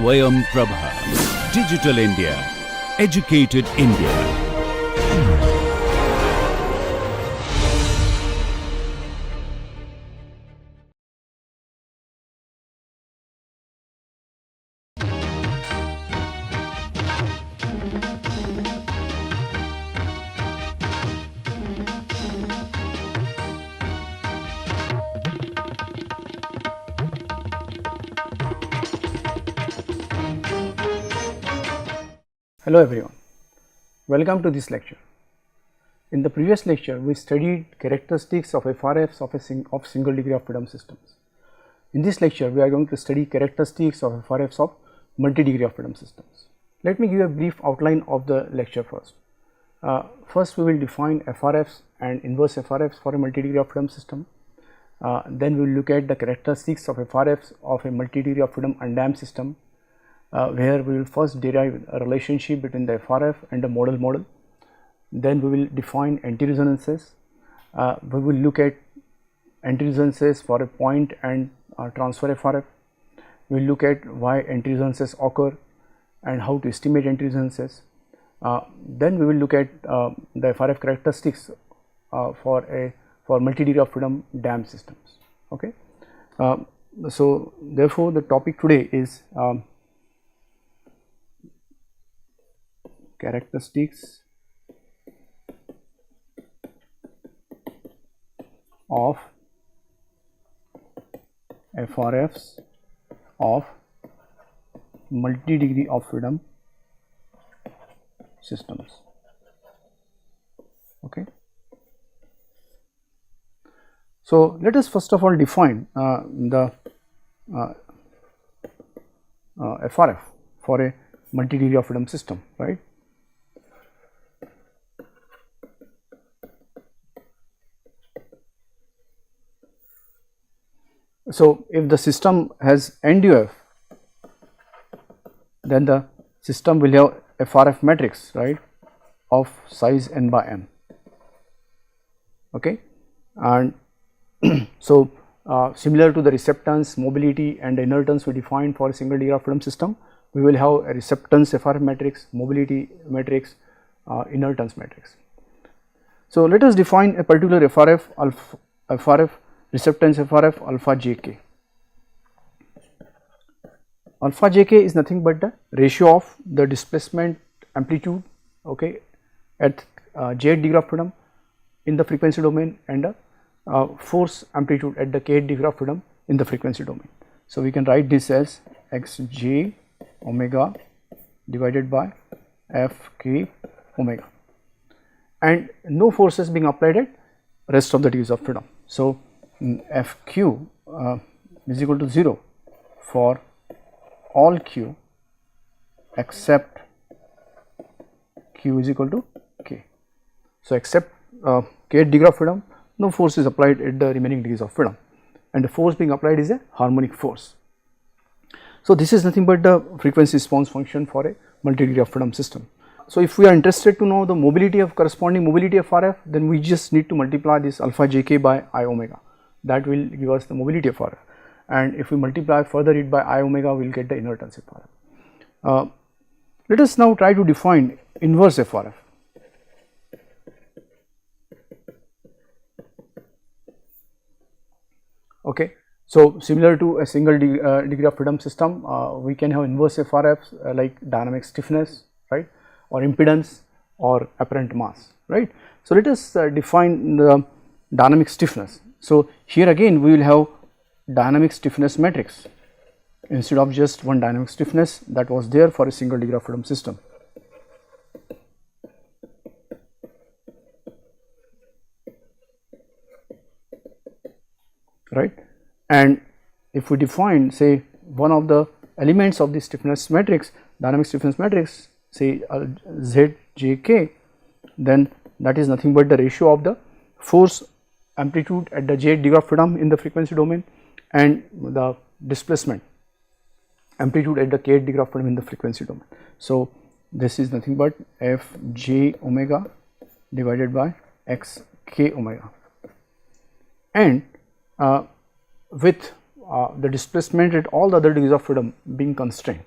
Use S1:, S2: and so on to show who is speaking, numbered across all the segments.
S1: Swayam Prabha. Digital India. Educated India.
S2: Hello everyone, welcome to this lecture. In the previous lecture, we studied characteristics of FRFs of single degree of freedom systems. In this lecture, we are going to study characteristics of FRFs of multi-degree of freedom systems. Let me give a brief outline of the lecture first. First, we will define FRFs and inverse FRFs for a multi-degree of freedom system. Then we will look at the characteristics of FRFs of a multi-degree of freedom undamped system, where we will first derive a relationship between the FRF and the modal model. Then we will define anti-resonances. We will look at anti-resonances for a point and transfer FRF. We will look at why anti-resonances occur and how to estimate anti-resonances. Then we will look at the FRF characteristics for multi-degree of freedom damped systems. Okay. So therefore, the topic today is characteristics of FRFs of multi-degree of freedom systems. Okay. So let us first of all define the FRF for a multi-degree of freedom system, right? So if the system has NDOF, then the system will have FRF matrix, right, of size n by m. Okay. And so similar to the receptance, mobility and inertance we defined for a single degree of freedom system, we will have a receptance FRF matrix, mobility matrix, inertance matrix. So let us define a particular FRF receptance FRF alpha jk. Alpha jk is nothing but the ratio of the displacement amplitude, okay, at j degree of freedom in the frequency domain and the force amplitude at the k degree of freedom in the frequency domain. So we can write this as xj omega divided by fk omega, and no forces being applied at rest of the degrees of freedom. So fq is equal to 0 for all q except q is equal to k. So except k degree of freedom, no force is applied at the remaining degrees of freedom, and the force being applied is a harmonic force. So this is nothing but the frequency response function for a multi-degree of freedom system. So if we are interested to know the mobility of corresponding mobility of RF, then we just need to multiply this alpha jk by I omega. That will give us the mobility of RF, and if we multiply further it by I omega, we will get the inertance of RF. Let us now try to define inverse FRF. Okay. So similar to a single degree of freedom system, we can have inverse FRFs like dynamic stiffness, right, or impedance or apparent mass, right. So let us define the dynamic stiffness. So here again we will have dynamic stiffness matrix instead of just one dynamic stiffness that was there for a single degree of freedom system. Right, and if we define, say, one of the elements of the stiffness matrix, dynamic stiffness matrix, say zjk, then that is nothing but the ratio of the force amplitude at the j degree of freedom in the frequency domain and the displacement amplitude at the k degree of freedom in the frequency domain. So this is nothing but fj omega divided by xk omega, and with the displacement at all the other degrees of freedom being constrained,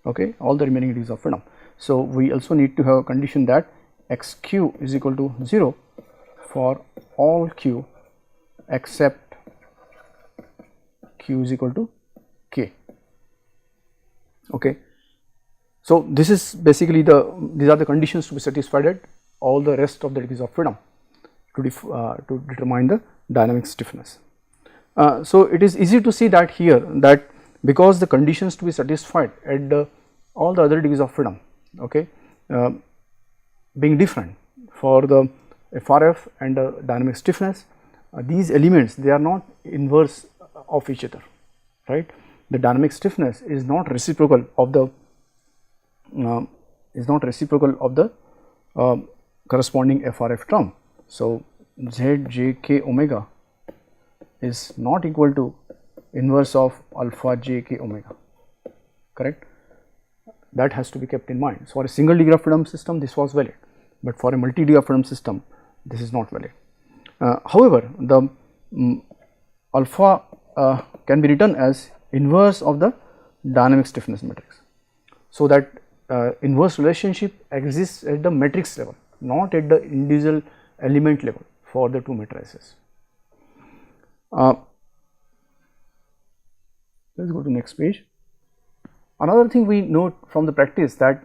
S2: okay, all the remaining degrees of freedom. So, we also need to have a condition that xq is equal to 0 for all q except q is equal to k, okay. So, this is basically these are the conditions to be satisfied at all the rest of the degrees of freedom to determine the dynamic stiffness. So, it is easy to see that here that because the conditions to be satisfied at all the other degrees of freedom, okay, being different for the FRF and the dynamic stiffness, these elements they are not inverse of each other, right. The dynamic stiffness is not reciprocal of the corresponding FRF term. So, ZJK omega is not equal to inverse of alpha JK omega, correct. That has to be kept in mind. So, for a single degree of freedom system this was valid, but for a multi degree of freedom system this is not valid. However, the alpha can be written as inverse of the dynamic stiffness matrix. So, that inverse relationship exists at the matrix level, not at the individual element level for the two matrices. Let us go to next page. Another thing we note from the practice that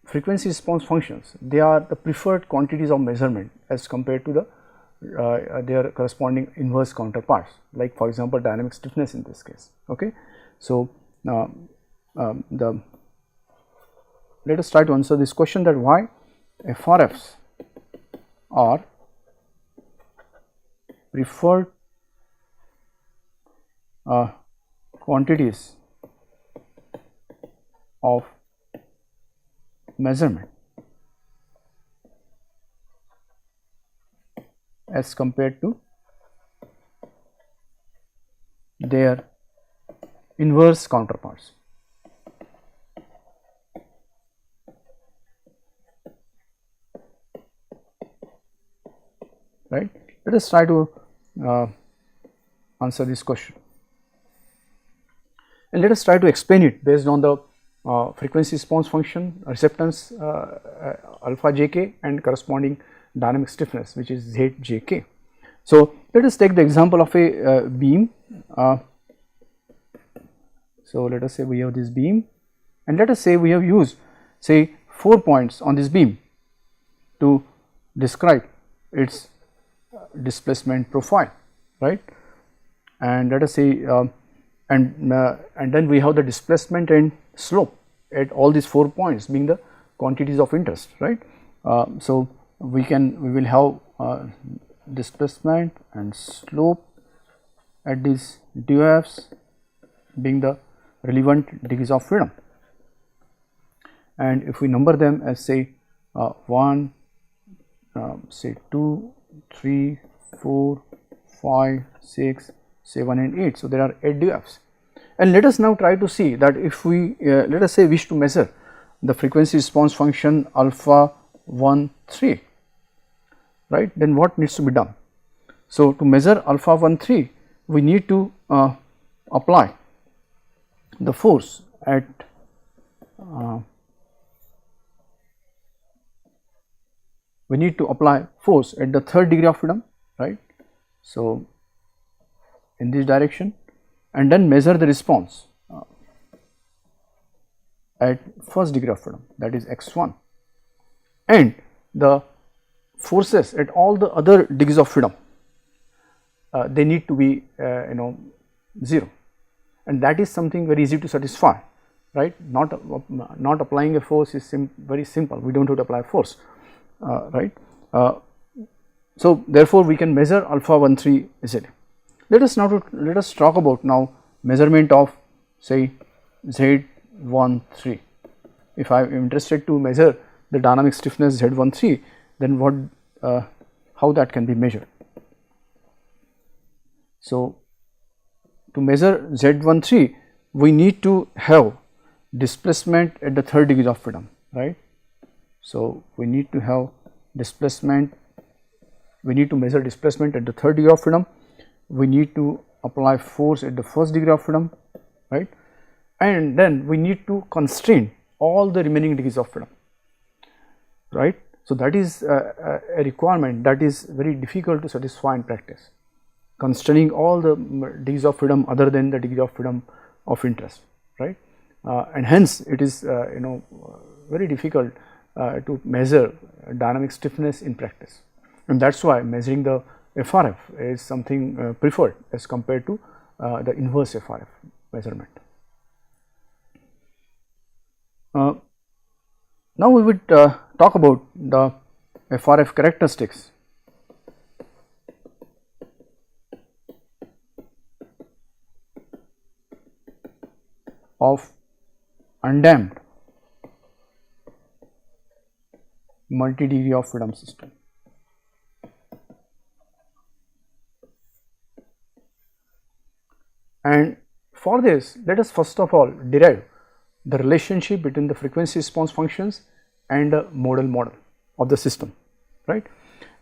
S2: frequency response functions, they are the preferred quantities of measurement as compared to the their corresponding inverse counterparts, like for example dynamic stiffness in this case, okay. So, let us try to answer this question that why FRFs are preferred quantities of measurement as compared to their inverse counterparts. Right. Let us try to answer this question, and let us try to explain it based on the frequency response function acceptance alpha jk and corresponding dynamic stiffness which is zjk. So, let us take the example of a beam. So, let us say we have this beam, and let us say we have used say 4 points on this beam to describe its displacement profile, right. And let us say and then we have the displacement and slope at all these 4 points being the quantities of interest, right. So, we will have displacement and slope at these DOFs being the relevant degrees of freedom, and if we number them as say 1, say 2, 3, 4, 5, 6, 7 and 8. So, there are 8 DOFs, and let us now try to see that if we let us say wish to measure the frequency response function alpha 1 3, right, then what needs to be done. So, to measure alpha 1 3 we need to apply the force at the third degree of freedom, right. So, in this direction, and then measure the response at first degree of freedom, that is x1, and the forces at all the other degrees of freedom they need to be 0, and that is something very easy to satisfy, right. Not applying a force is very simple, we do not have to apply force, right. So, therefore, we can measure alpha 1 3 easily. Let us talk about now measurement of say Z13. If I am interested to measure the dynamic stiffness Z13, then what how that can be measured. So, to measure Z13 we need to have displacement at the third degree of freedom, right. So, we need to have displacement, we need to measure displacement at the third degree of freedom, we need to apply force at the first degree of freedom, right, and then we need to constrain all the remaining degrees of freedom, right. So, that is a requirement that is very difficult to satisfy in practice, constraining all the degrees of freedom other than the degree of freedom of interest, right. And hence it is very difficult to measure dynamic stiffness in practice, and that is why measuring the FRF is something preferred as compared to the inverse FRF measurement. Now we would talk about the FRF characteristics of undamped multi-degree of freedom system. And for this, let us first of all derive the relationship between the frequency response functions and the modal of the system, right.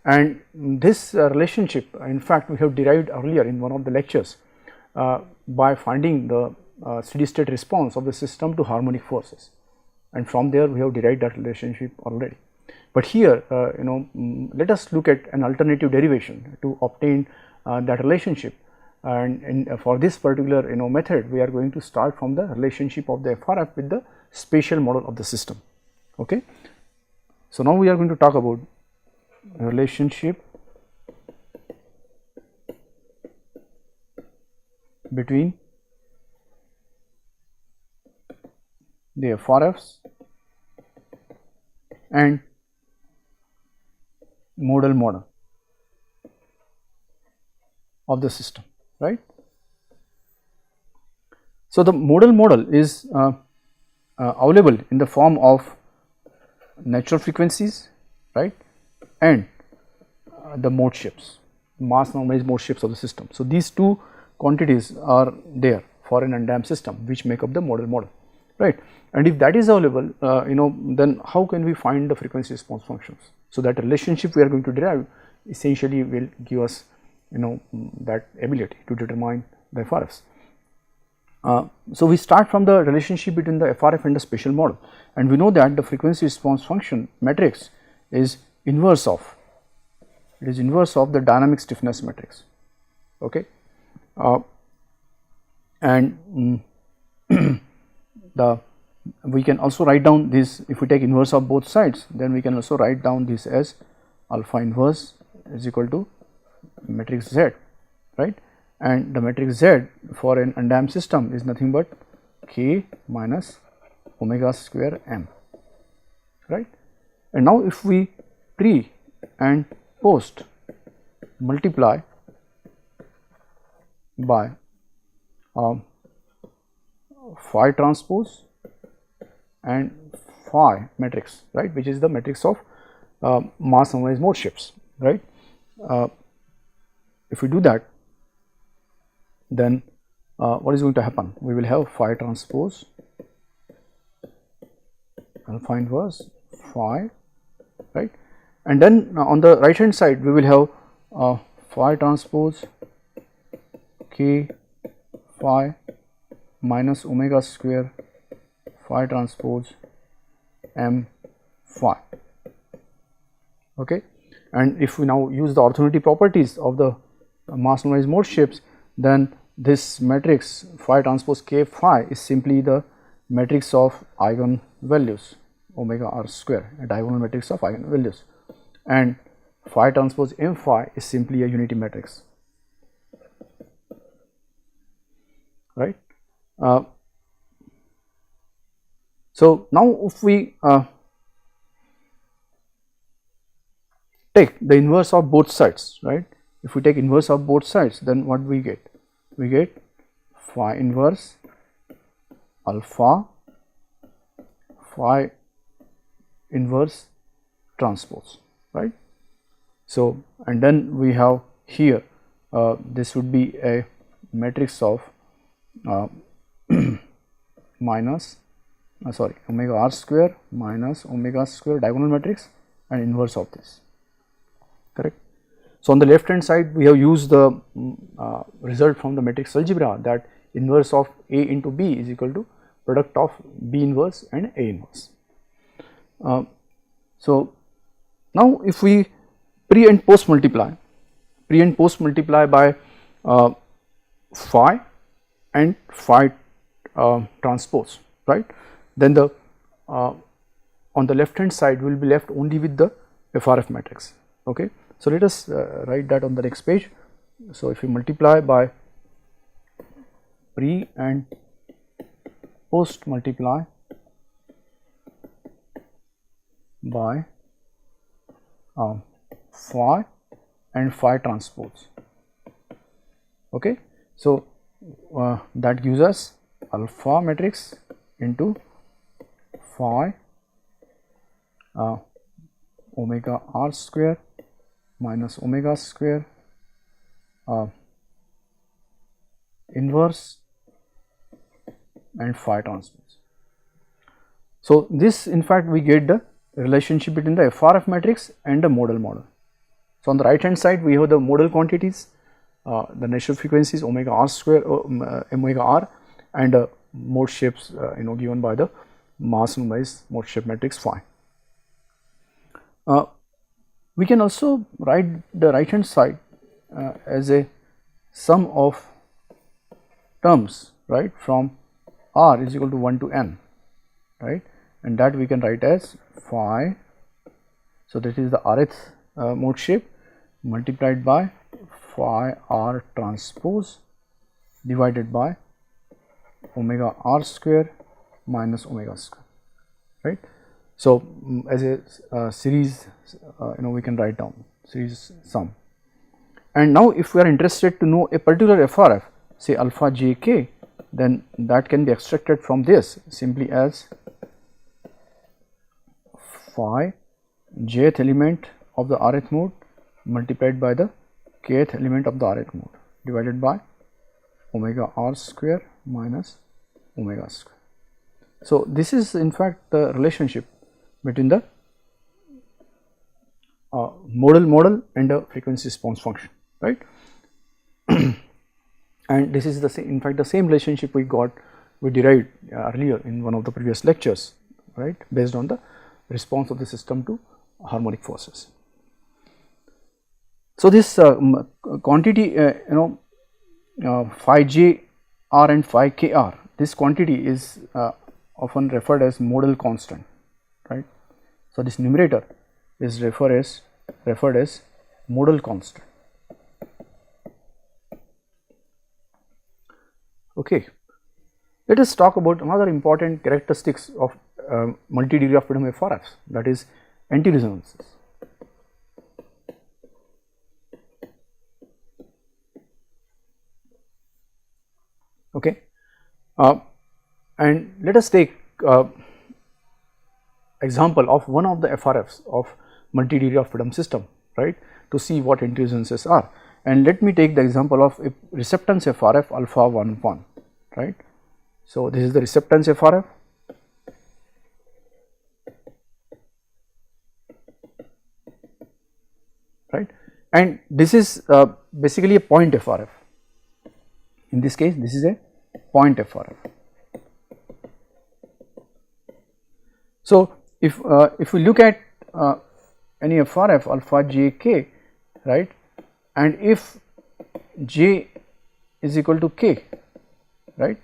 S2: And this relationship, in fact, we have derived earlier in one of the lectures by finding the steady state response of the system to harmonic forces, and from there we have derived that relationship already. But here let us look at an alternative derivation to obtain that relationship, and for this particular method we are going to start from the relationship of the FRF with the spatial model of the system. Okay. So, now we are going to talk about relationship between the FRFs and modal of the system, right. So, the modal is available in the form of natural frequencies, right, and the mode shapes, mass normalized mode shapes of the system. So, these two quantities are there for an undamped system which make up the modal, right. And if that is available, then how can we find the frequency response functions? So, that relationship we are going to derive essentially will give us that ability to determine the FRFs. So, we start from the relationship between the FRF and the spatial model, and we know that the frequency response function matrix is inverse of the dynamic stiffness matrix. Okay. And we can also write down this, if we take inverse of both sides, then we can also write down this as alpha inverse is equal to matrix Z, right. And the matrix Z for an undamped system is nothing but K minus omega square m, right. And now if we pre and post multiply by phi transpose and phi matrix, right, which is the matrix of mass normalized mode shapes, right. If we do that, then what is going to happen? We will have phi transpose alpha inverse phi, right, and then on the right hand side we will have phi transpose K phi minus omega square phi transpose m phi. Okay. And if we now use the orthogonality properties of the mass normalized mode shapes, then this matrix phi transpose K phi is simply the matrix of eigen values omega r square, a diagonal matrix of eigen values, and phi transpose m phi is simply a unity matrix, right. So, now if we take the inverse of both sides, right, if we take inverse of both sides, then what we get? We get phi inverse alpha phi inverse transpose, right. So, and then we have here this would be a matrix of minus omega r square minus omega square diagonal matrix and inverse of this, correct. So, on the left hand side we have used the result from the matrix algebra that inverse of A into B is equal to product of B inverse and A inverse. So now if we pre and post multiply by phi and phi transpose, right, then the on the left hand side we will be left only with the FRF matrix. Okay. So let us write that on the next page. So if we multiply by pre and post multiply by phi and phi transpose. Okay. So that gives us alpha matrix into phi omega r square minus omega square inverse and phi transpose. So this in fact we get the relationship between the FRF matrix and the modal model. So on the right hand side we have the modal quantities, the natural frequencies omega r square omega r and mode shapes given by the mass normalized mode shape matrix phi. We can also write the right hand side as a sum of terms, right, from r is equal to 1 to n, right, and that we can write as phi. So that is the rth mode shape multiplied by phi r transpose divided by omega r square minus omega square, right. So as a series we can write down series sum. And now if we are interested to know a particular FRF, say alpha j k, then that can be extracted from this simply as phi jth element of the rth mode multiplied by the kth element of the rth mode divided by omega r square minus omega square. So this is in fact the relationship between the modal and the frequency response function, right. And this is the same, in fact the same relationship we derived earlier in one of the previous lectures, right, based on the response of the system to harmonic forces. So this quantity phi j r and phi k r, this quantity is often referred as modal constant, right. So this numerator is referred as modal constant. Okay. Let us talk about another important characteristics of multi-degree of freedom FRFs, that is anti-resonances. Okay. And let us take example of one of the FRFs of multi-degree of freedom system, right, to see what anti-resonances are. And let me take the example of a receptance FRF alpha 1 1, right. So this is the receptance FRF, right, and this is basically a point FRF. In this case this is a point FRF. So if we look at any FRF alpha j k, right, and if j is equal to k, right,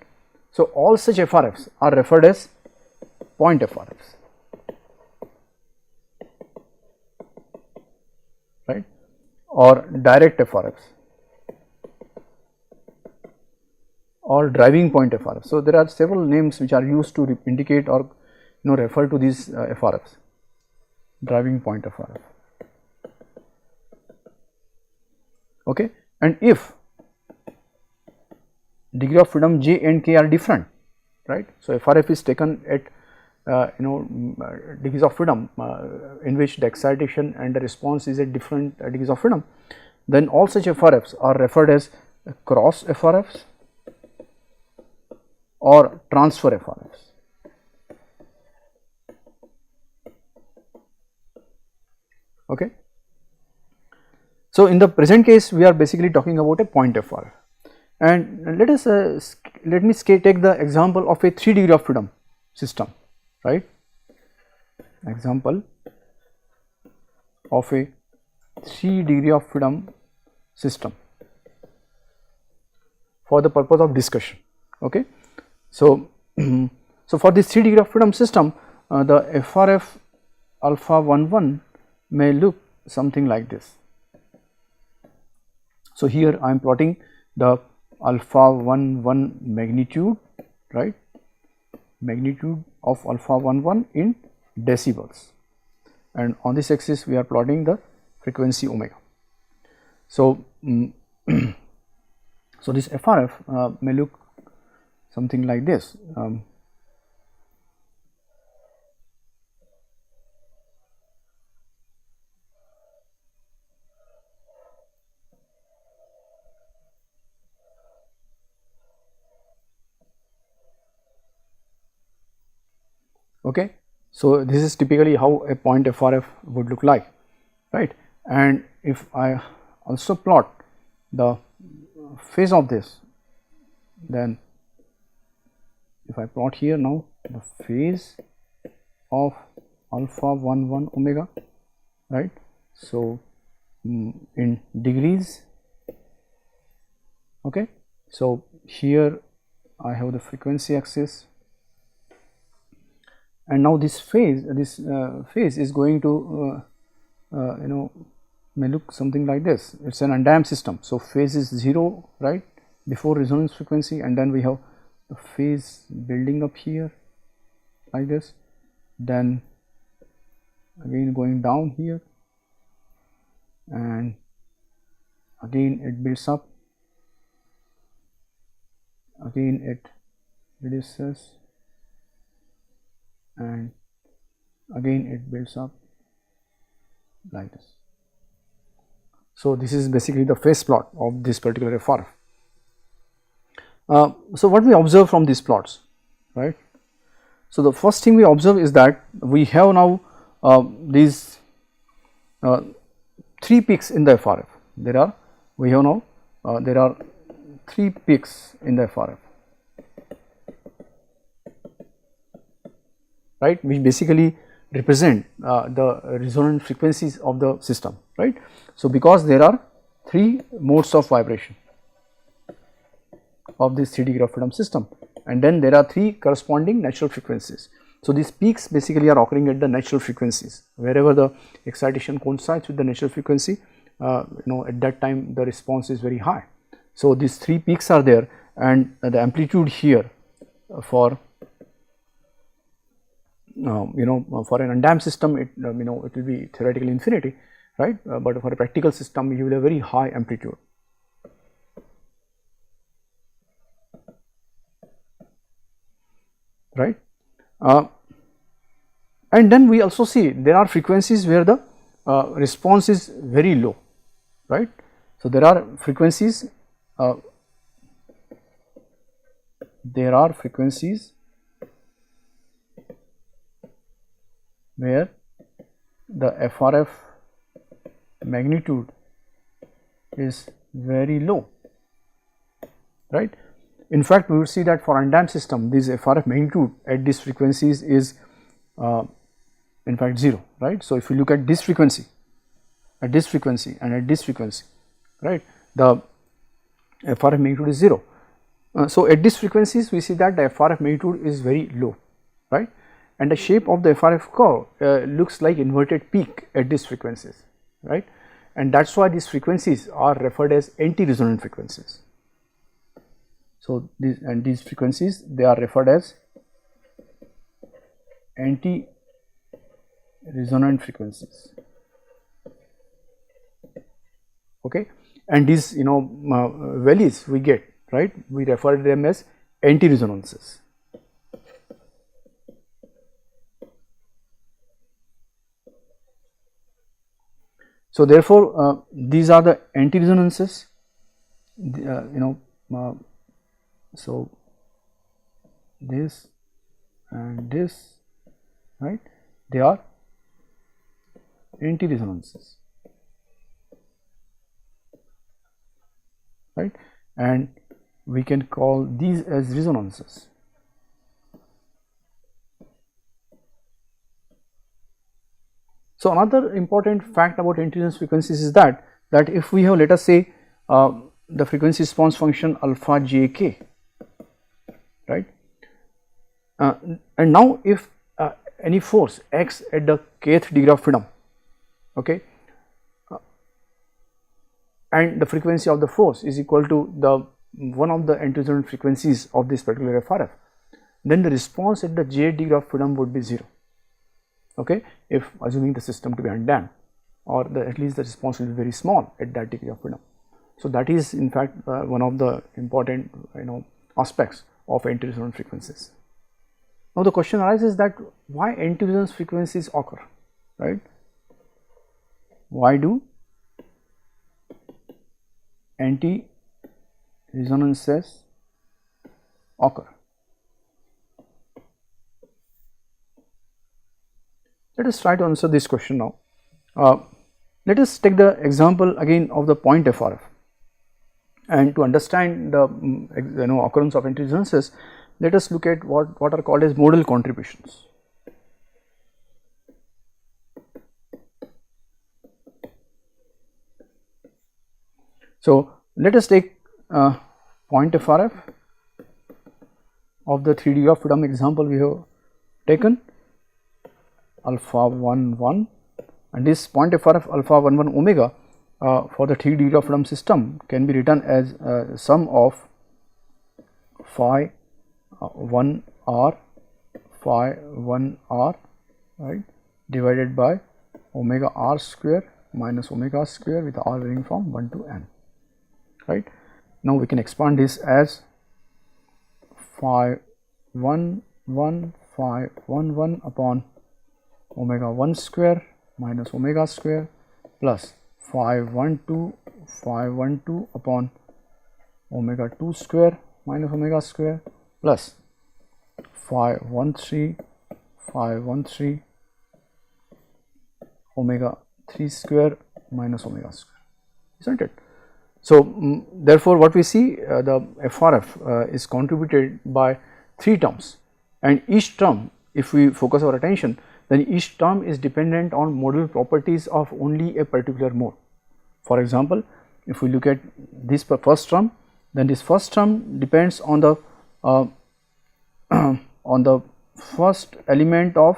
S2: so all such FRFs are referred as point FRFs, right, or direct FRFs or driving point FRFs. So there are several names which are used to indicate or refer to these FRFs, driving point FRF. Okay, and if degree of freedom j and k are different, right, so FRF is taken at degrees of freedom in which the excitation and the response is at different degrees of freedom, then all such FRFs are referred as cross FRFs or transfer FRFs. Okay. So in the present case we are basically talking about a point FRF, and let us let me take the example of a 3 degree of freedom system, right? Example of a 3 degree of freedom system for the purpose of discussion. Okay. So, so for this 3 degree of freedom system, the FRF alpha 11 may look something like this. So, here I am plotting the alpha 11 magnitude, right, magnitude of alpha 11 in decibels, and on this axis we are plotting the frequency omega. So, so this FRF may look something like this. Okay. So, this is typically how a point FRF would look like, right. And if I also plot the phase of this, then if I plot here now the phase of alpha 11 omega, right. So, in degrees, okay. So, here I have the frequency axis, and now this phase is going to may look something like this. It is an undamped system. So, phase is 0, right, before resonance frequency, and then we have the phase building up here like this, then again going down here, and again it builds up, again it reduces, and again it builds up like this. So, this is basically the phase plot of this particular FRF. So, what we observe from these plots, right. So, the first thing we observe is that we have now these 3 peaks in the FRF. There are there are 3 peaks in the FRF, right, which basically represent the resonant frequencies of the system, right. So, because there are 3 modes of vibration of this 3 degree of freedom system, and then there are 3 corresponding natural frequencies. So, these peaks basically are occurring at the natural frequencies, wherever the excitation coincides with the natural frequency, at that time the response is very high. So, these 3 peaks are there, and the amplitude here for for an undamped system, it it will be theoretically infinity, right, but for a practical system you will have very high amplitude, right. And then we also see there are frequencies where the response is very low, right. So, there are frequencies where the FRF magnitude is very low, right. In fact, we will see that for undamped system this FRF magnitude at these frequencies is in fact 0, right. So, if you look at this frequency, at this frequency and at this frequency, right, the FRF magnitude is 0. So, at these frequencies we see that the FRF magnitude is very low, right, and the shape of the FRF curve looks like inverted peak at these frequencies, right, and that is why these frequencies are referred as anti-resonant frequencies. So, these frequencies they are referred as anti-resonant frequencies, okay, and these values we get, right, we refer to them as anti-resonances. So, therefore, these are the anti-resonances, so this and this, right, they are anti-resonances, right, and we can call these as resonances. So, another important fact about anti-resonance frequencies is that if we have, let us say, the frequency response function alpha j k, right, and now if any force acts at the kth degree of freedom, okay, and the frequency of the force is equal to the one of the anti-resonance frequencies of this particular FRF, then the response at the jth degree of freedom would be 0, okay, if assuming the system to be undamped, or at least the response will be very small at that degree of freedom. So, that is in fact one of the important aspects of anti-resonance frequencies. Now, the question arises that why anti-resonance frequencies occur, right? Why do anti-resonances occur? Let us try to answer this question now. Let us take the example again of the point FRF, and to understand the occurrence of anti-resonances, let us look at what are called as modal contributions. So, let us take point FRF of the 3 degree of freedom example we have taken, alpha 1 1, and this point FRF alpha 1 1 omega for the 3 degree of freedom system can be written as sum of phi 1 r phi 1 r, right, divided by omega r square minus omega square with r varying from 1 to n, right. Now, we can expand this as phi 1 1 phi 1 1 upon omega 1 square minus omega square plus phi 1 2 phi 1 2 upon omega 2 square minus omega square plus phi 1 3 phi 1 3 omega 3 square minus omega square, isn't it? So, therefore, what we see the FRF is contributed by 3 terms, and each term, if we focus our attention, then each term is dependent on modal properties of only a particular mode. For example, if we look at this first term, then this first term depends on the first element of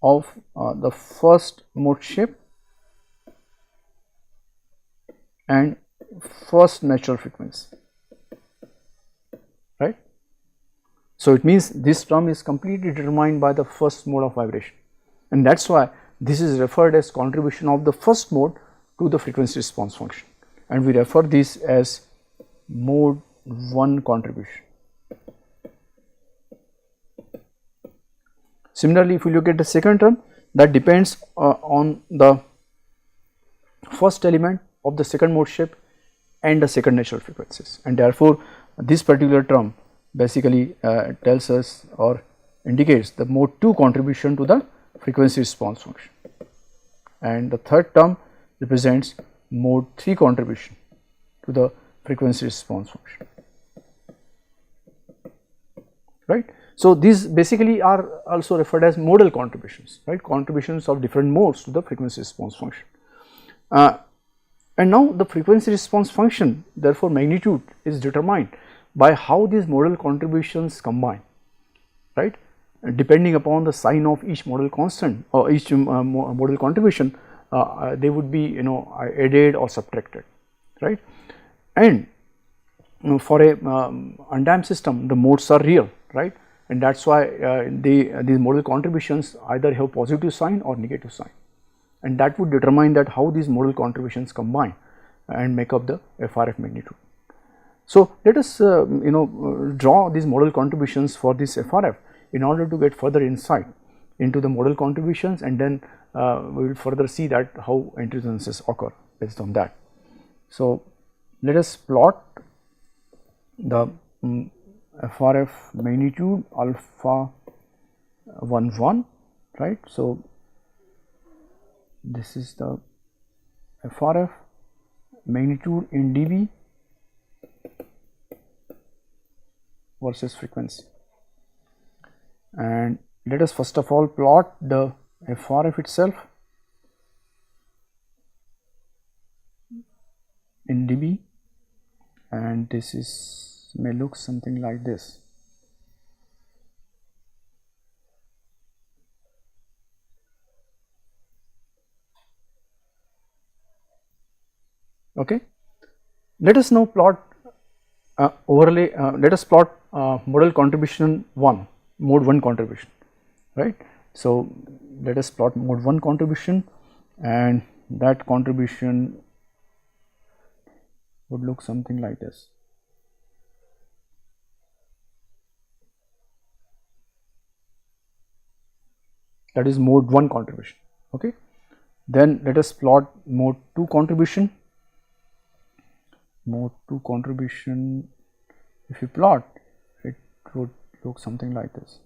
S2: the first mode shape and first natural frequency, right. So, it means this term is completely determined by the first mode of vibration, and that is why this is referred as contribution of the first mode to the frequency response function, and we refer this as mode 1 contribution. Similarly, if we look at the second term, that depends on the first element of the second mode shape and the second natural frequencies, and therefore, this particular term basically tells us or indicates the mode 2 contribution to the frequency response function, and the third term represents mode 3 contribution to the frequency response function, right. So, these basically are also referred as modal contributions, right, contributions of different modes to the frequency response function. And now, the frequency response function, therefore, magnitude is determined by how these modal contributions combine, right, depending upon the sign of each modal constant or each modal contribution, they would be added or subtracted, right. And for a undamped system, the modes are real, right, and that is why these modal contributions either have positive sign or negative sign, and that would determine that how these modal contributions combine and make up the FRF magnitude. So, let us draw these modal contributions for this FRF in order to get further insight into the modal contributions, and then we will further see that how anti-resonances occur based on that. So, let us plot the FRF magnitude alpha 1 1, right. So, this is the FRF magnitude in dB versus frequency. And let us first of all plot the FRF itself in dB, and this is may look something like this. Okay. Let us now plot overlay. Let us plot modal contribution 1, mode 1 contribution, right. So, let us plot mode 1 contribution, and that contribution would look something like this. That is mode 1 contribution. Okay. Then let us plot mode 2 contribution. Mode 2 contribution, if you plot, it would look something like this.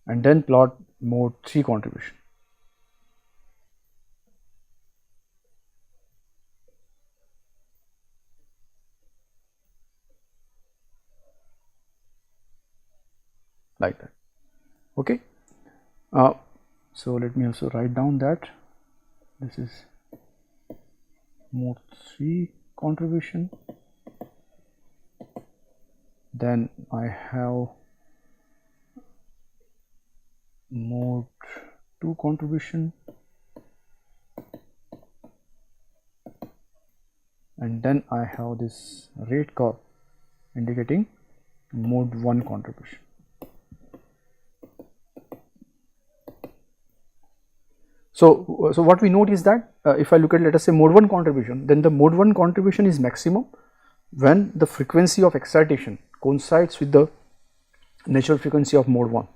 S2: And then plot mode 3 contribution. Like that. Okay. So let me also write down that this is mode 3 contribution, then I have mode 2 contribution, and then I have this rate curve indicating mode 1 contribution. So what we note is that if I look at, let us say, mode 1 contribution, then the mode 1 contribution is maximum when the frequency of excitation coincides with the natural frequency of mode 1,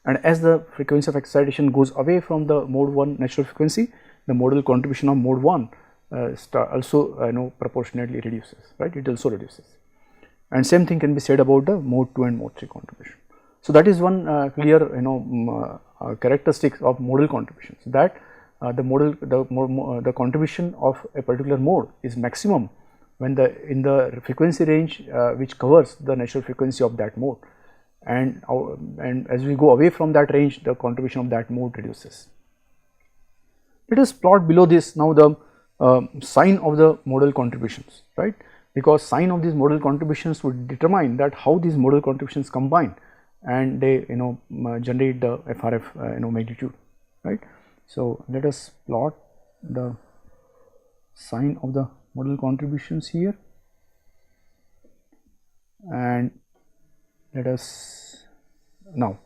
S2: and as the frequency of excitation goes away from the mode 1 natural frequency, the modal contribution of mode 1 also proportionately reduces, right, it also reduces. And same thing can be said about the mode 2 and mode 3 contribution. So that is one clear characteristics of modal contributions, that the contribution of a particular mode is maximum when in the frequency range which covers the natural frequency of that mode, and as we go away from that range, the contribution of that mode reduces. Let us plot below this now the sign of the modal contributions, right, because sign of these modal contributions would determine that how these modal contributions combine and they generate the FRF magnitude, right. So let us plot the sign of the modal contributions here, and let us now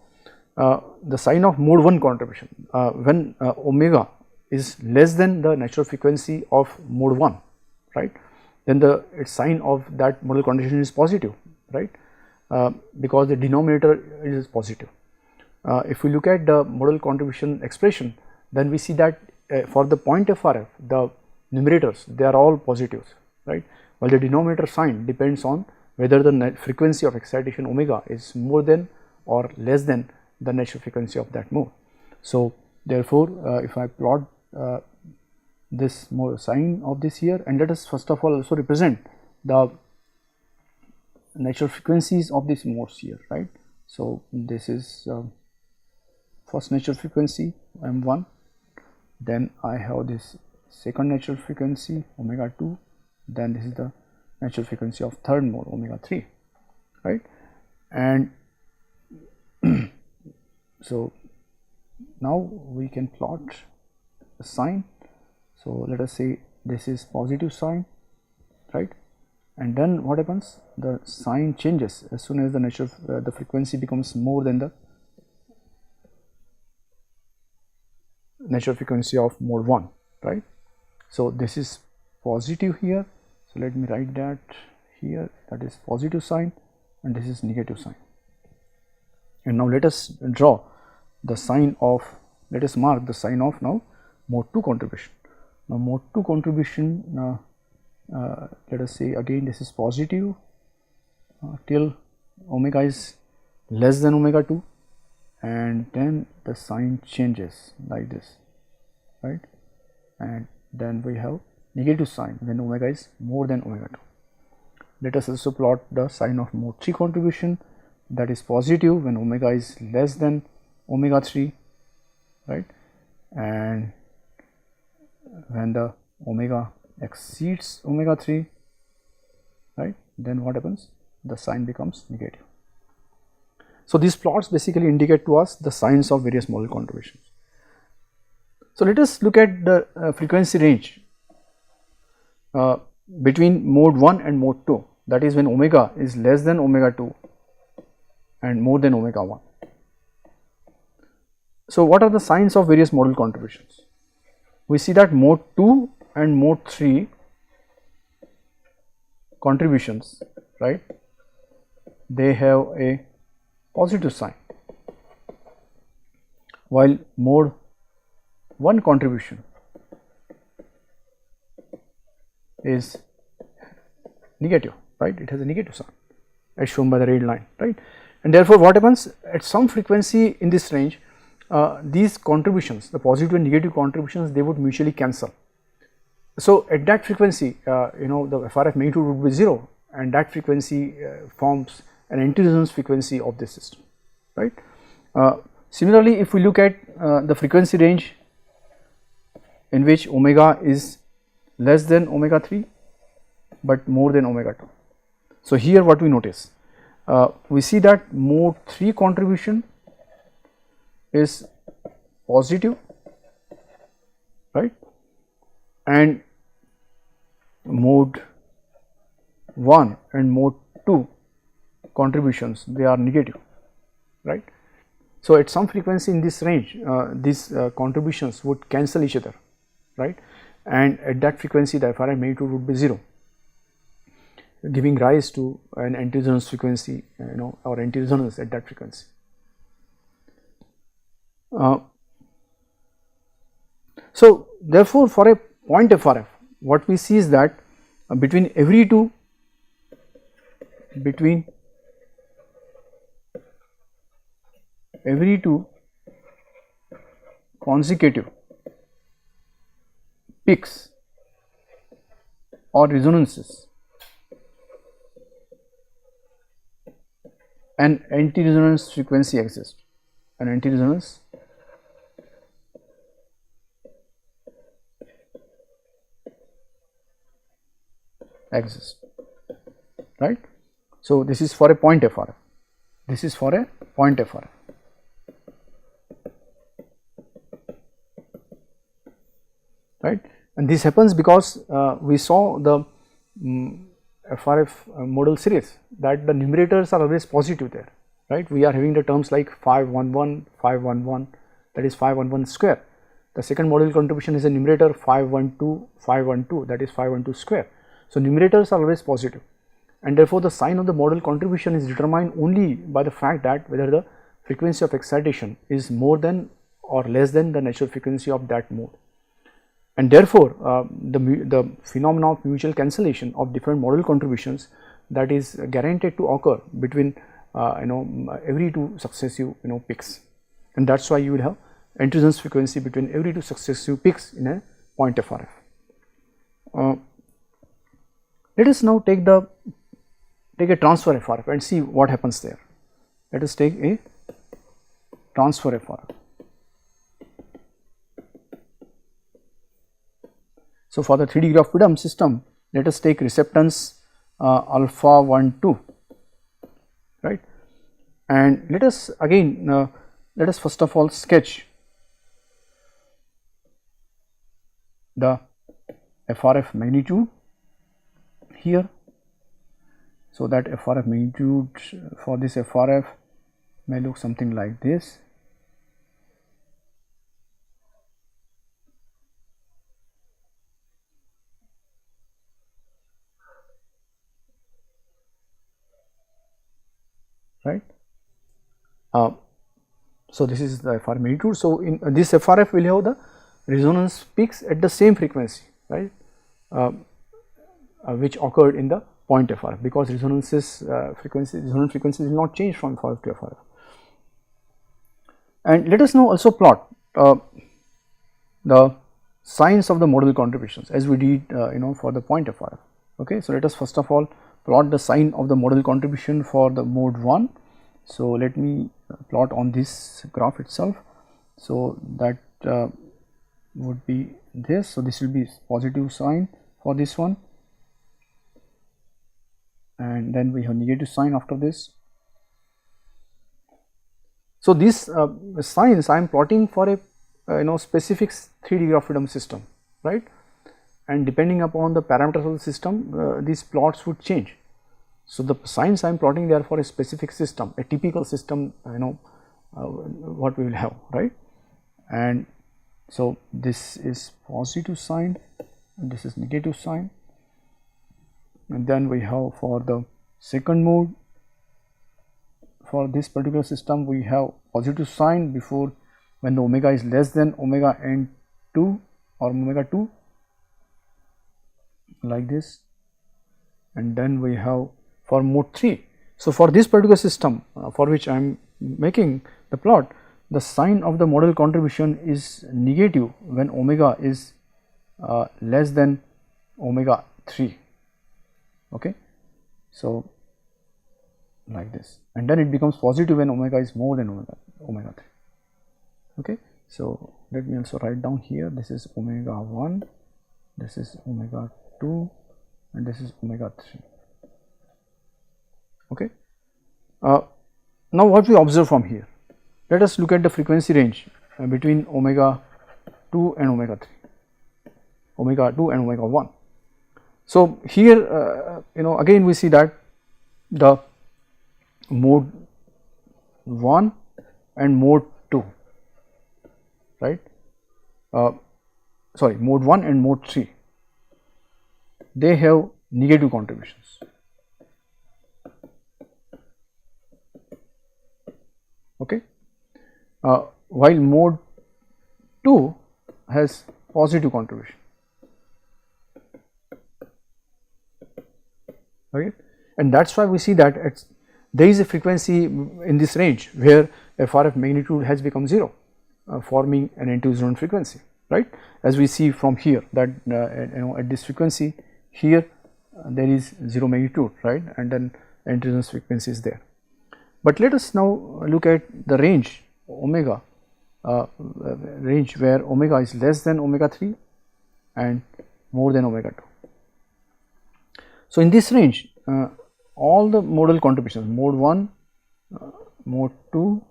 S2: the sign of mode 1 contribution when omega is less than the natural frequency of mode 1, right, then the sign of that modal contribution is positive, right, because the denominator is positive. If we look at the modal contribution expression, then we see that for the point FRF, the numerators, they are all positives, right, while the denominator sign depends on whether the frequency of excitation omega is more than or less than the natural frequency of that mode. So therefore, if I plot this sign of this here, and let us first of all also represent the natural frequencies of these modes here, right. So this is first natural frequency m1, then I have this second natural frequency omega 2, then this is the natural frequency of third mode omega 3, right. And so now we can plot the sign. So let us say this is positive sign, right, and then what happens, the sign changes as soon as the frequency becomes more than the natural frequency of mode 1, right. So this is positive here, so let me write that here, that is positive sign, and this is negative sign. And now let us draw the sign of, let us mark the sign of now mode 2 contribution. Now mode 2 contribution, let us say again this is positive till omega is less than omega 2, and then the sign changes like this, right. and then we have negative sign when omega is more than omega 2. Let us also plot the sign of mode 3 contribution, that is positive when omega is less than omega 3, right, and when the omega exceeds omega 3, right, then what happens? The sign becomes negative. So these plots basically indicate to us the signs of various modal contributions. So let us look at the frequency range between mode 1 and mode 2, that is when omega is less than omega 2 and more than omega 1. So what are the signs of various modal contributions? We see that mode 2 and mode 3 contributions, right, they have a positive sign, while mode 1 contribution is negative, right, it has a negative sign as shown by the red line, right, and therefore what happens at some frequency in this range, these contributions, the positive and negative contributions, they would mutually cancel. So at that frequency, the FRF magnitude would be 0, and that frequency forms an anti-resonance frequency of this system, right. Similarly, if we look at the frequency range in which omega is less than omega 3 but more than omega 2. So here what we notice, we see that mode 3 contribution is positive, right, and mode 1 and mode 2 contributions, they are negative, right. So at some frequency in this range, these contributions would cancel each other, right, and at that frequency the FRI magnitude would be 0, giving rise to an anti-resonance frequency, or anti-resonance at that frequency. So therefore, for a point FRF, what we see is that between every two consecutive peaks or resonances, an anti-resonance frequency exists, an anti-resonance exists, right. So this is for a point FRF, this is for a point FRF. Right, and this happens because we saw the FRF modal series that the numerators are always positive there, right. We are having the terms like 511, 511, that is 511 square. The second modal contribution is a numerator 512, 512, that is 512 square. So numerators are always positive, and therefore the sign of the modal contribution is determined only by the fact that whether the frequency of excitation is more than or less than the natural frequency of that mode. And therefore, the phenomena of mutual cancellation of different modal contributions, that is guaranteed to occur between every two successive peaks, and that is why you will have anti-resonance frequency between every two successive peaks in a point FRF. Let us now take a transfer FRF and see what happens there. Let us take a transfer FRF. So for the 3 degree of freedom system, let us take receptance alpha 1 2, right, and let us again let us first of all sketch the FRF magnitude here. So that FRF magnitude for this FRF may look something like this. Right. So this is the FRF magnitude. So in this FRF will have the resonance peaks at the same frequency, right, which occurred in the point FRF, because resonance frequency will not change from FRF to FRF. And let us now also plot the signs of the modal contributions as we did for the point FRF. Okay, so let us first of all plot the sign of the modal contribution for the mode 1. So let me plot on this graph itself. So that would be this. So this will be positive sign for this one, and then we have negative sign after this. So these signs I am plotting for a specific 3 degree of freedom system, right? And depending upon the parameters of the system, these plots would change. So the signs I am plotting, they are for a specific system, a typical system, what we will have, right? And so this is positive sign and this is negative sign, and then we have for the second mode, for this particular system we have positive sign before when the omega is less than omega n2 or omega 2, like this, and then we have for mode 3. So for this particular system for which I am making the plot, the sign of the modal contribution is negative when omega is less than omega 3. Okay, so like this, and then it becomes positive when omega is more than omega 3. Okay, so let me also write down here, this is omega 1, this is omega 2, and this is omega 3. Okay, now what we observe from here, let us look at the frequency range between omega 2 and omega 3, omega 2 and omega 1. So here again we see that the mode 1 and mode 2, right, sorry, mode 1 and mode 3, they have negative contributions. Okay, while mode 2 has positive contribution. Okay, and that is why we see that there is a frequency in this range where FRF magnitude has become 0, forming an anti-resonant frequency, right, as we see from here that at this frequency here there is 0 magnitude, right, and then anti-resonance frequency is there. But let us now look at the range omega, range where omega is less than omega 3 and more than omega 2. So in this range all the modal contributions, mode 1, mode 2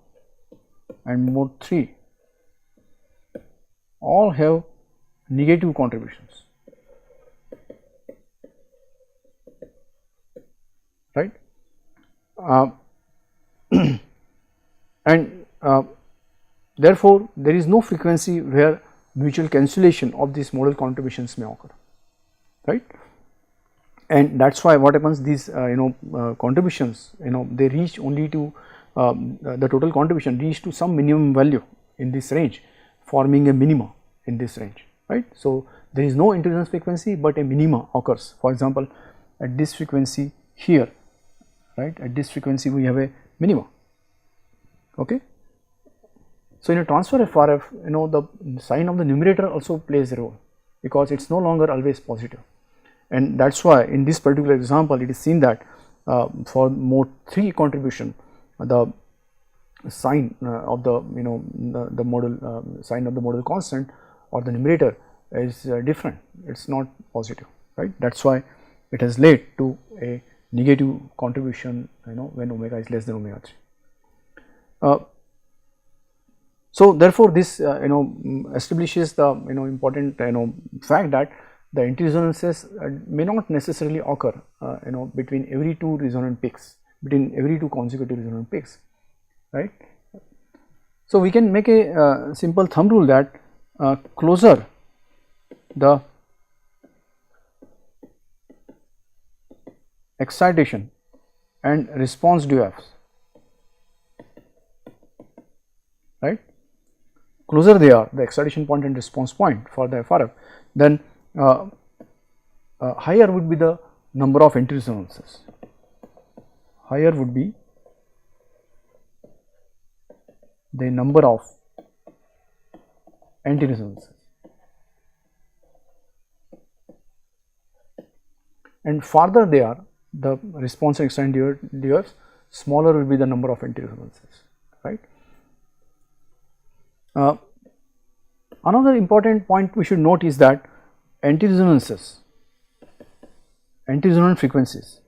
S2: and mode 3, all have negative contributions, right, and therefore there is no frequency where mutual cancellation of these modal contributions may occur, right. And that is why what happens, these contributions, they reach only to the total contribution reach to some minimum value in this range, forming a minima in this range, right. So there is no anti-resonance frequency, but a minima occurs. For example, at this frequency here, right, at this frequency we have a minima. Okay, so in a transfer FRF, the sign of the numerator also plays a role because it is no longer always positive. And that is why in this particular example it is seen that for mode 3 contribution, the sign of the the modal sign of the modal constant or the numerator is different, it is not positive, right. That is why it has led to a negative contribution when omega is less than omega 3. So therefore this establishes the important fact that the anti-resonances may not necessarily occur between every 2 resonant peaks, between every 2 consecutive resonant peaks, right. So we can make a simple thumb rule that closer the excitation and response DOFs, right, closer they are, the excitation point and response point for the FRF, then higher would be the number of anti-resonances, higher would be the number of anti-resonances, and farther they are, the response and excited DOFs, smaller will be the number of anti-resonances, right. Another important point we should note is that anti-resonances, anti-resonant frequencies,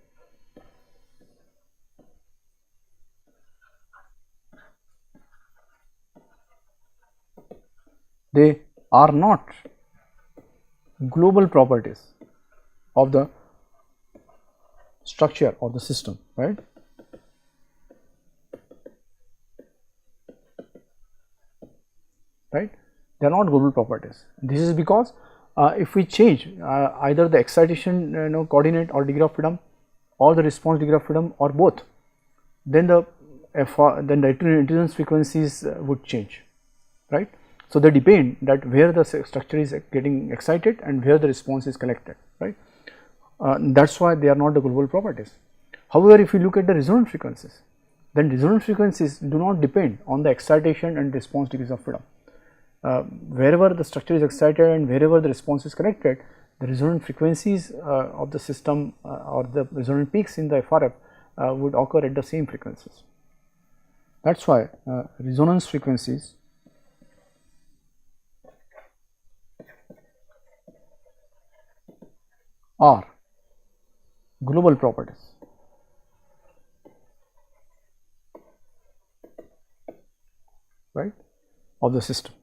S2: they are not global properties of the structure of the system, right. Right, they are not global properties. This is because if we change either the excitation coordinate or degree of freedom, or the response degree of freedom, or both, then the intelligence frequencies would change, right. So they depend that where the structure is getting excited and where the response is collected, right. That is why they are not the global properties. However, if you look at the resonant frequencies, then resonant frequencies do not depend on the excitation and response degrees of freedom. Wherever the structure is excited and wherever the response is collected, the resonant frequencies of the system or the resonant peaks in the FRF would occur at the same frequencies. That is why resonance frequencies are global properties, right, of the system.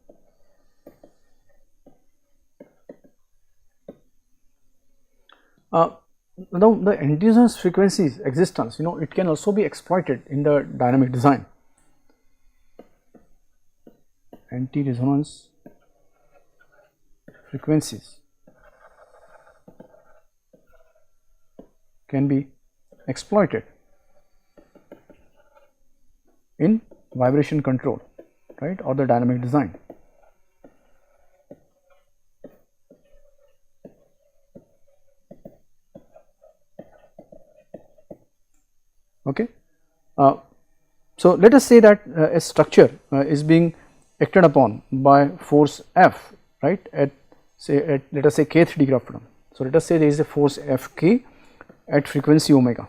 S2: Now the anti-resonance frequencies existence, it can also be exploited in the dynamic design. Anti-resonance frequencies can be exploited in vibration control, right, or the dynamic design. Okay. So let us say that a structure is being acted upon by force F, right, at let us say kth degree of freedom. So let us say there is a force Fk at frequency omega,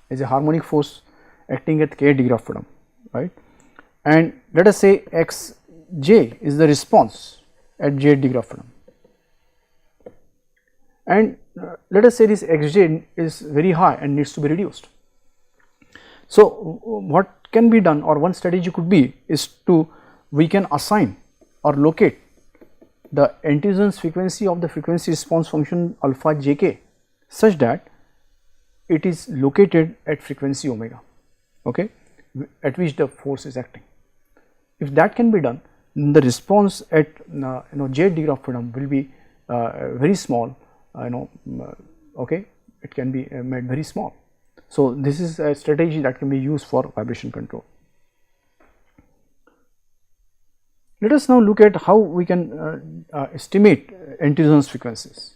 S2: is a harmonic force acting at k degree of freedom, right, and let us say Xj is the response at j degree of freedom, and let us say this Xj is very high and needs to be reduced. So what can be done, or one strategy could be, is we can assign or locate the anti-resonance frequency of the frequency response function alpha jk such that it is located at frequency omega, okay, at which the force is acting. If that can be done, the response at j degree of freedom will be very small, okay, it can be made very small. So this is a strategy that can be used for vibration control. Let us now look at how we can estimate anti-resonance frequencies.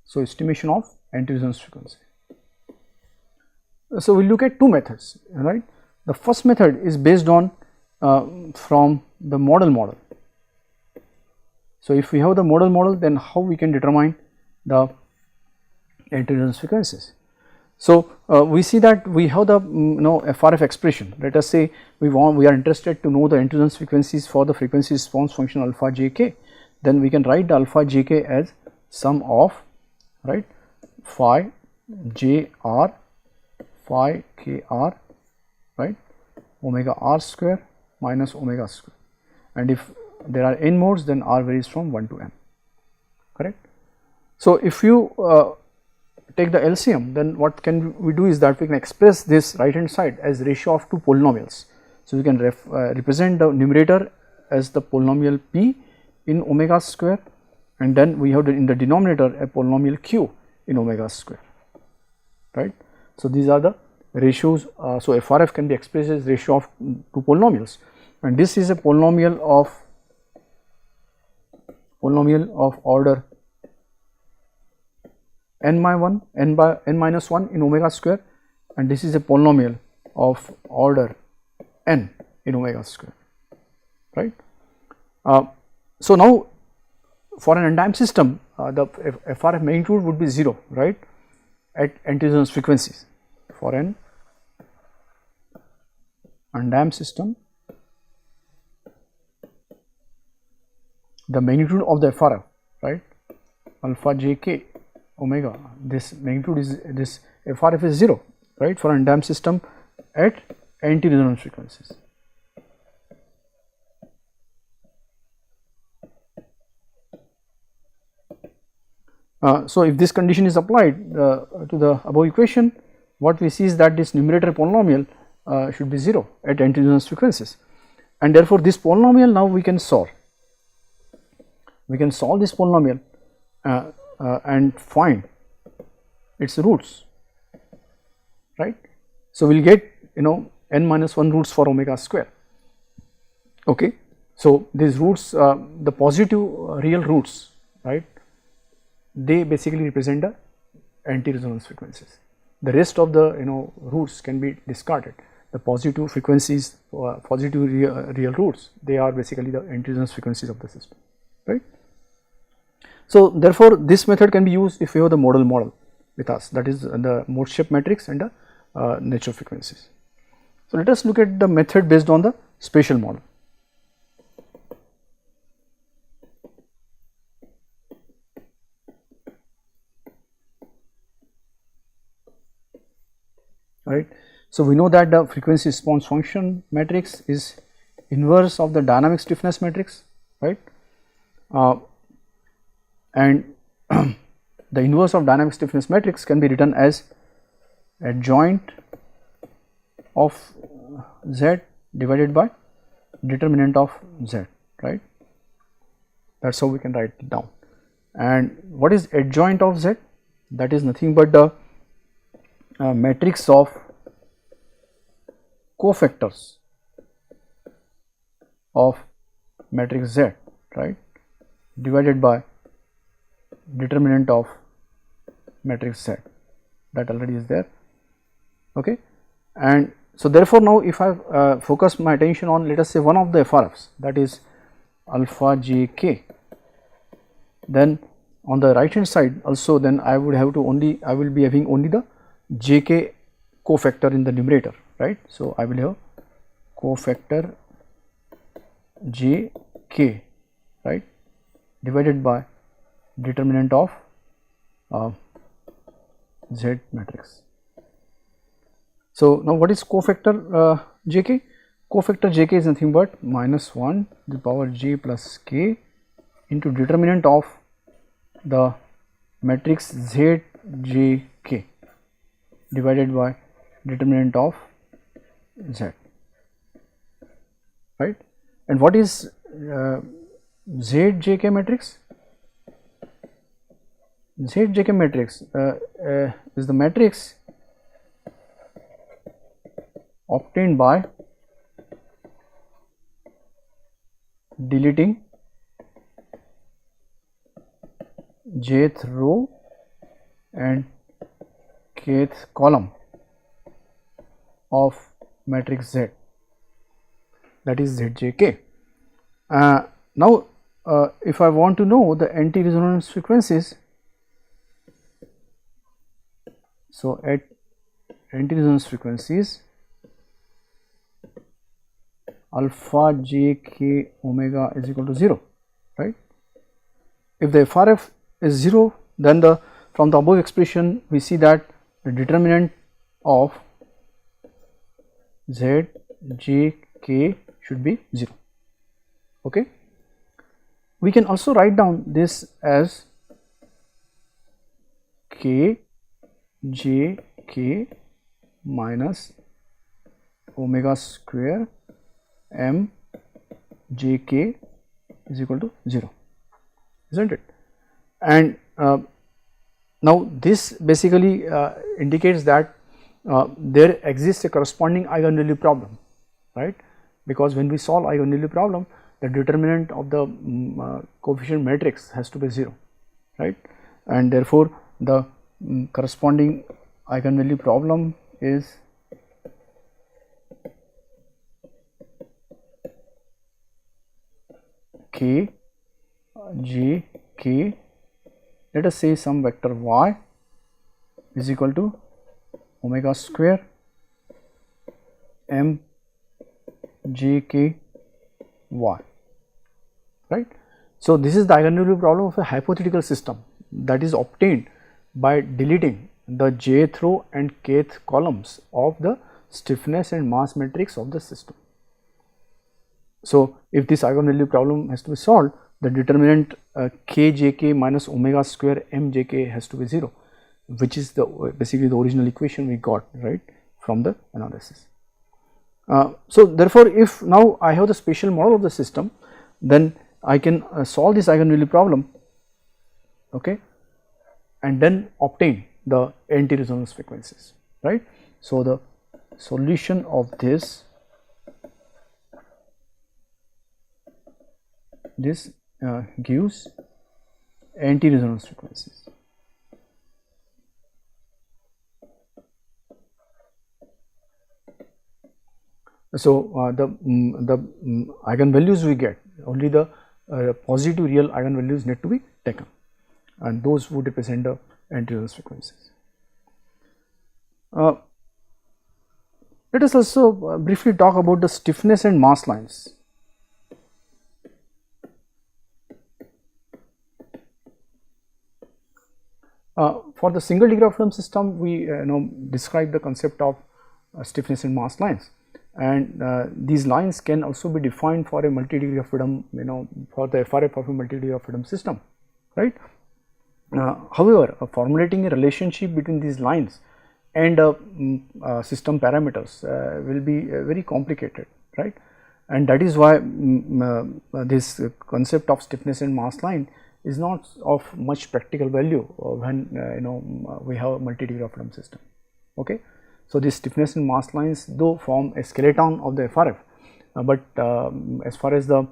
S2: So estimation of anti-resonance frequency. So we will look at two methods, right. The first method is based on from the model. So if we have the model, then how we can determine the anti-resonance frequencies. So we see that we have the FRF expression. Let us say we are interested to know the anti-resonance frequencies for the frequency response function alpha jk. Then we can write the alpha jk as sum of, right, phi jr phi kr, right, omega r square minus omega square, and if there are n modes, then r varies from 1 to n, correct. So if you take the LCM, then what can we do is that we can express this right hand side as ratio of two polynomials. So we can represent the numerator as the polynomial p in omega square, and then we have in the denominator a polynomial q in omega square, right. So these are the ratios. So FRF can be expressed as ratio of two polynomials, and this is a polynomial of order n minus 1 in omega square, and this is a polynomial of order n in omega square, right. So now for an undamped system, the FRF magnitude would be 0, right, at anti-resonance frequencies. For an undamped system, the magnitude of the FRF, right, alpha j k omega, this magnitude is, this FRF is 0, right, for an undamped system at anti-resonance frequencies. So if this condition is applied to the above equation, what we see is that this numerator polynomial should be 0 at anti-resonance frequencies, and therefore this polynomial now we can solve. We can solve this polynomial and find its roots, right. So we will get, you know, n minus 1 roots for omega square. Okay. So these roots, the positive real roots, right, they basically represent the anti-resonance frequencies. The rest of the, you know, roots can be discarded. The positive frequencies, positive real roots, they are basically the anti-resonance frequencies of the system, right. So therefore this method can be used if you have the modal model with us, that is the mode shape matrix and the natural frequencies. So let us look at the method based on the spatial model. Right. So we know that the frequency response function matrix is inverse of the dynamic stiffness matrix, right, and the inverse of dynamic stiffness matrix can be written as adjoint of Z divided by determinant of Z, right. That is how we can write it down. And what is adjoint of Z? That is nothing but the matrix of cofactors of matrix Z, right, divided by determinant of matrix Z, that already is there. Okay. And so therefore now if I focus my attention on, let us say, one of the FRFs, that is alpha j k, then on the right hand side also, then I would have to only, I will be having only the jk cofactor in the numerator, right. So I will have cofactor jk, right, divided by determinant of Z matrix. So now what is cofactor jk? Cofactor jk is nothing but minus 1 to the power j plus k into determinant of the matrix zjk divided by determinant of Z, right. And what is zjk matrix? Zjk matrix is the matrix obtained by deleting jth row and kth column of matrix Z, that is Zjk. Now if I want to know the anti-resonance frequencies, so at anti-resonance frequencies alpha j k omega is equal to 0, right. If the FRF is 0, then the, from the above expression we see that the determinant of Z j k should be 0. Okay. We can also write down this as k j k minus omega square m j k is equal to 0, isn't it? And now this basically indicates that there exists a corresponding eigenvalue problem, right, because when we solve eigenvalue problem, the determinant of the coefficient matrix has to be 0, right, and therefore the corresponding eigenvalue problem is k j k, let us say some vector y is equal to omega square m j k y, right. So, this is the eigenvalue problem of a hypothetical system that is obtained by deleting the jth row and kth columns of the stiffness and mass matrix of the system. So, if this eigenvalue problem has to be solved, the determinant kjk minus omega square mjk has to be 0, which is the basically the original equation we got, right, from the analysis. So, therefore, if now I have the spatial model of the system, then I can solve this eigenvalue problem, okay, and then obtain the anti-resonance frequencies, right. So, the solution of this gives anti-resonance frequencies. So, the eigenvalues we get, only the positive real eigenvalues need to be taken, and those would represent the anti-resonance frequencies. Let us also briefly talk about the stiffness and mass lines. For the single degree of freedom system, we describe the concept of stiffness and mass lines, and these lines can also be defined for a multi degree of freedom, for the FRF of a multi degree of freedom system, right. However, formulating a relationship between these lines and system parameters will be very complicated, right, and that is why this concept of stiffness and mass line is not of much practical value when we have a multi degree of freedom system, okay. So, these stiffness and mass lines though form a skeleton of the FRF, but as far as the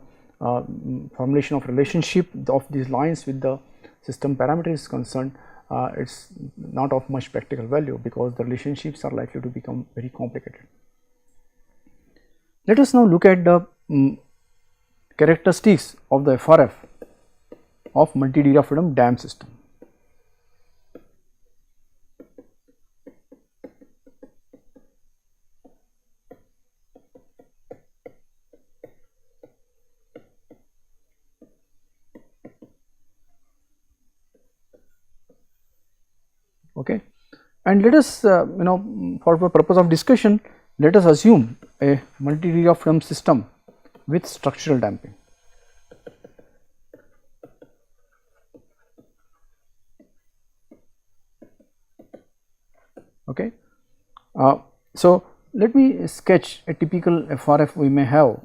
S2: formulation of relationship of these lines with the system parameter is concerned, it is not of much practical value because the relationships are likely to become very complicated. Let us now look at the characteristics of the FRF of multi degree of freedom dam system. Okay, and let us for the purpose of discussion, let us assume a multi degree of freedom system with structural damping. Okay, so let me sketch a typical FRF we may have,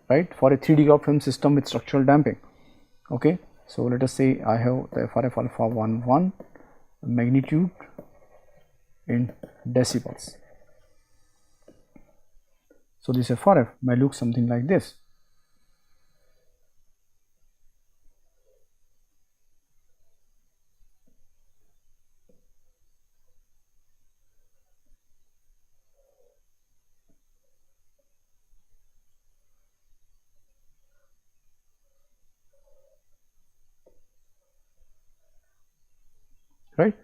S2: right, for a 3 degree of freedom system with structural damping. Okay, so let us say I have the FRF alpha 1 magnitude in decibels. So, this FRF may look something like this. Right.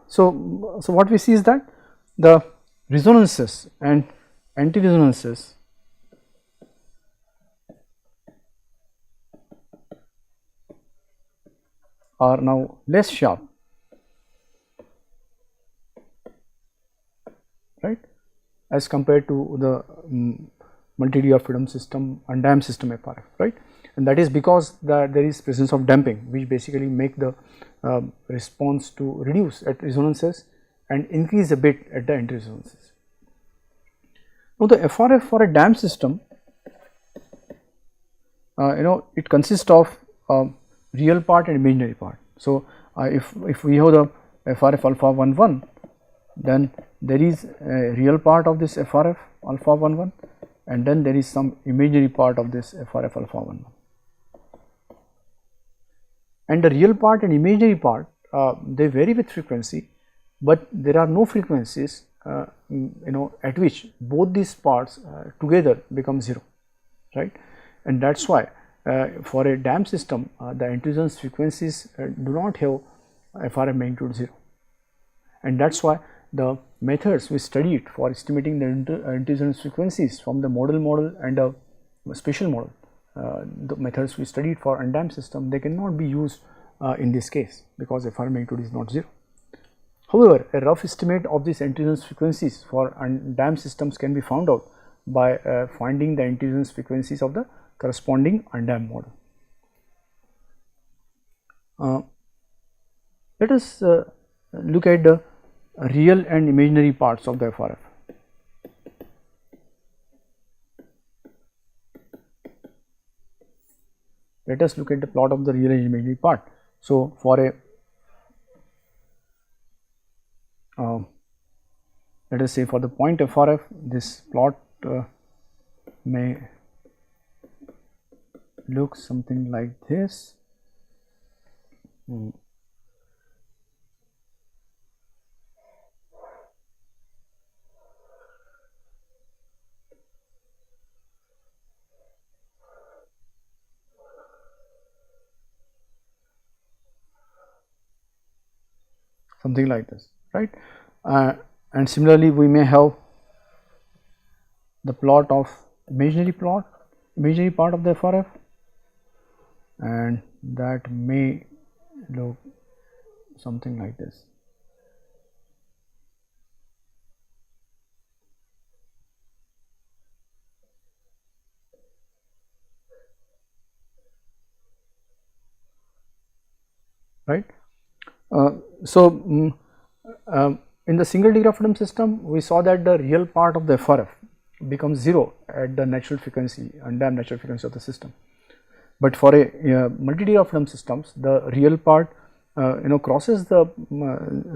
S2: So what we see is that the resonances and anti-resonances are now less sharp, right, as compared to the multi degree of freedom system and dam system FRF, right, and that is because there is presence of damping, which basically make the response to reduce at resonances and increase a bit at the anti-resonances. Now, the FRF for a dam system, it consists of real part and imaginary part. So, if we have the FRF alpha 1 then there is a real part of this FRF alpha 1 and then there is some imaginary part of this FRF alpha 1. And the real part and imaginary part they vary with frequency, but there are no frequencies at which both these parts together become 0, right, and that is why for a damped system, the intelligence frequencies do not have FRF magnitude 0, and that is why the methods we studied for estimating the intelligence frequencies from the model and a spatial model, the methods we studied for undamped system, they cannot be used in this case because FRF magnitude is not 0. However, a rough estimate of these intelligence frequencies for undamped systems can be found out by finding the intelligence frequencies of the corresponding undamped model. Let us look at the real and imaginary parts of the FRF. Let us look at the plot of the real and imaginary part. So, for a let us say for the point FRF, this plot may look something like this. Something like this, right? And similarly, we may have the plot of imaginary part of the FRF, and that may look something like this. Right. In the single degree of freedom system, we saw that the real part of the FRF becomes 0 at the natural frequency, undamped natural frequency of the system. But for a multi-degree of freedom systems, the real part crosses the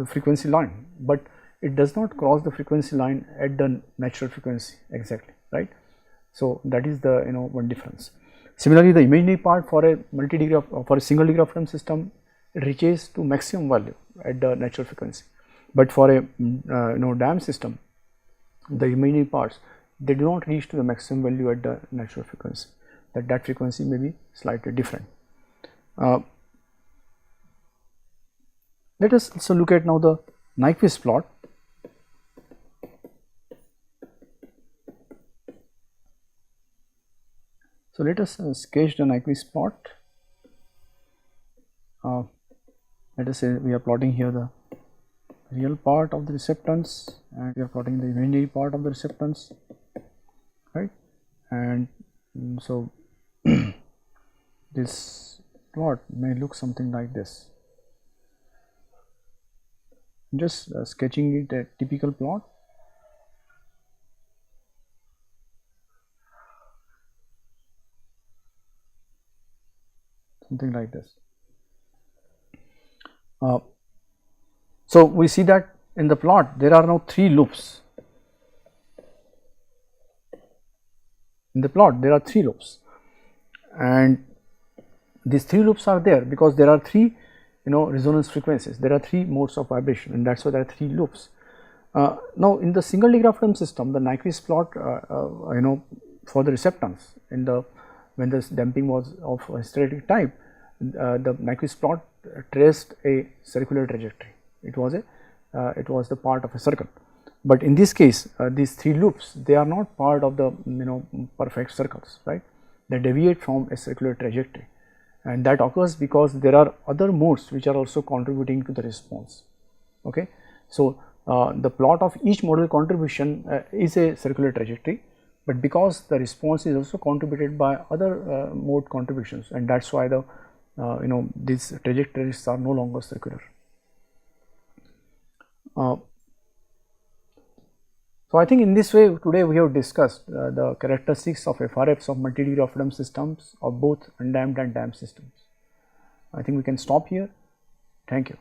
S2: frequency line, but it does not cross the frequency line at the natural frequency exactly, right? So that is the one difference. Similarly, the imaginary part for a multi-degree for a single degree of freedom system, it reaches to maximum value at the natural frequency, but for a damped system, the imaginary parts, they do not reach to the maximum value at the natural frequency. That frequency may be slightly different. Let us also look at now the Nyquist plot. So let us sketch the Nyquist plot. Let us say we are plotting here the real part of the receptance, and we are plotting the imaginary part of the receptance, right? And so this plot may look something like this. Just sketching it a typical plot. Something like this. So we see that in the plot there are now 3 loops. In the plot there are 3 loops, and these 3 loops are there because there are 3 resonance frequencies. There are 3 modes of vibration, and that is why there are 3 loops. Now in the single degree of freedom system, the Nyquist plot for the receptance when the damping was of hysteretic type, the Nyquist plot traced a circular trajectory. It was the part of a circle. But in this case, these 3 loops, they are not part of the perfect circles, right? They deviate from a circular trajectory, and that occurs because there are other modes which are also contributing to the response. Okay, so the plot of each modal contribution is a circular trajectory, but because the response is also contributed by other mode contributions, and that is why the these trajectories are no longer circular. So I think in this way today we have discussed the characteristics of FRFs of multi-degree of freedom systems of both undamped and damped systems. I think we can stop here. Thank you.